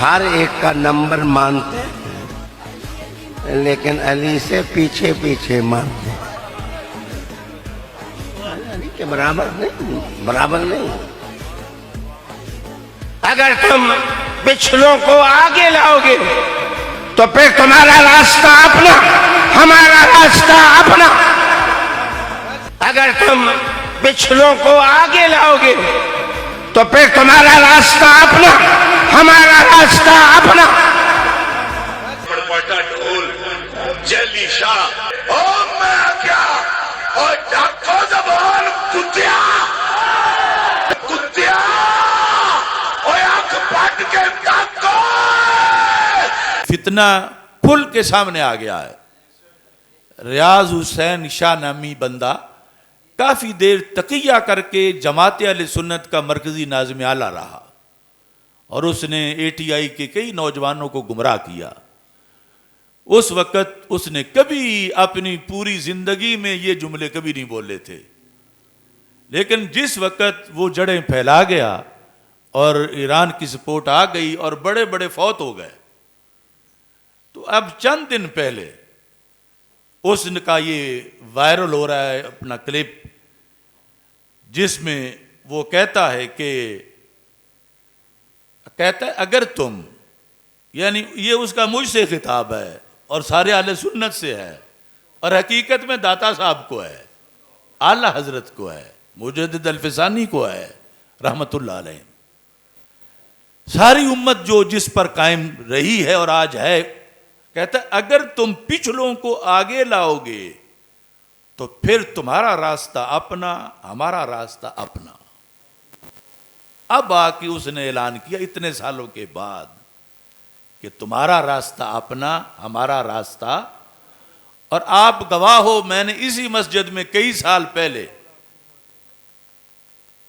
ہر ایک کا نمبر مانتے لیکن علی سے پیچھے پیچھے مانتے، علی کے برابر نہیں۔ اگر تم پچھلوں کو آگے لاؤ گے تو پھر تمہارا راستہ اپنا، ہمارا راستہ اپنا۔ اگر تم پچھلوں کو آگے لاؤ گے تو پھر تمہارا راستہ اپنا، ہمارا راستہ اپنا۔ بڑا ڈھول جلی شاہ او میں کیا او ڈاکو زبان کتیا او آنکھ پھٹ کے ڈاکو۔ فتنہ کھل کے سامنے آ گیا ہے۔ ریاض حسین شاہ نامی بندہ کافی دیر تقیہ کر کے جماعت اہل سنت کا مرکزی ناظم اعلیٰ رہا اور اس نے اے ٹی آئی کے کئی نوجوانوں کو گمراہ کیا۔ اس وقت اس نے کبھی اپنی پوری زندگی میں یہ جملے کبھی نہیں بولے تھے، لیکن جس وقت وہ جڑیں پھیلا گیا اور ایران کی سپورٹ آ گئی اور بڑے بڑے فوت ہو گئے، تو اب چند دن پہلے اس کا یہ وائرل ہو رہا ہے اپنا کلپ، جس میں وہ کہتا ہے اگر تم، یعنی یہ اس کا مجھ سے خطاب ہے اور سارے اہل سنت سے ہے، اور حقیقت میں داتا صاحب کو ہے، اعلیٰ حضرت کو ہے، مجدد الفسانی کو ہے رحمت اللہ علیہ، ساری امت جو جس پر قائم رہی ہے اور آج ہے۔ کہتا ہے اگر تم پچھلوں کو آگے لاؤ گے تو پھر تمہارا راستہ اپنا، ہمارا راستہ اپنا۔ اب آ کے اس نے اعلان کیا اتنے سالوں کے بعد کہ تمہارا راستہ اپنا، ہمارا راستہ، اور آپ گواہ ہو، میں نے اسی مسجد میں کئی سال پہلے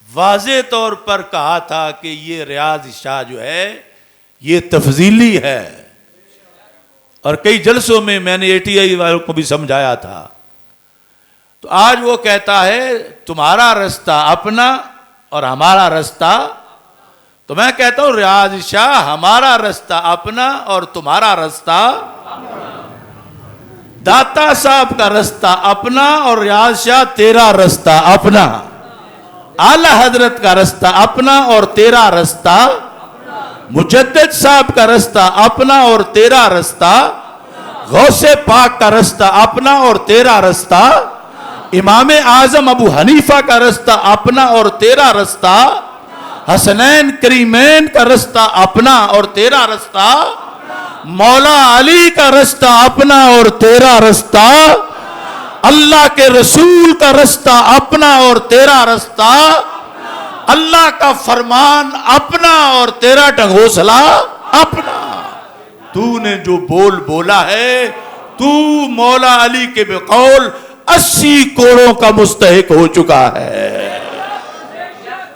واضح طور پر کہا تھا کہ یہ ریاض شاہ جو ہے یہ تفضیلی ہے، اور کئی جلسوں میں میں نے اے ٹی آئی والوں کو بھی سمجھایا تھا۔ تو آج وہ کہتا ہے تمہارا راستہ اپنا اور ہمارا راستہ، تو میں کہتا ہوں ریاض شاہ ہمارا راستہ اپنا اور تمہارا راستہ، داتا صاحب کا راستہ اپنا اور ریاض شاہ تیرا راستہ اپنا، اعلیٰ حضرت کا راستہ اپنا اور تیرا راستہ، مجدد صاحب کا راستہ اپنا اور تیرا راستہ، غوث پاک کا راستہ اپنا اور تیرا راستہ، امام اعظم ابو حنیفہ کا راستہ اپنا اور تیرا راستہ، حسنین کریمین کا راستہ اپنا اور تیرا راستہ، مولا علی کا راستہ اپنا اور تیرا راستہ، اللہ کے رسول کا راستہ اپنا اور تیرا راستہ، اللہ کا فرمان اپنا اور تیرا ڈھنگوسلا اپنا۔ تو نے جو بول بولا ہے، تو مولا علی کے بقول 80 کوڑوں کا مستحق ہو چکا ہے۔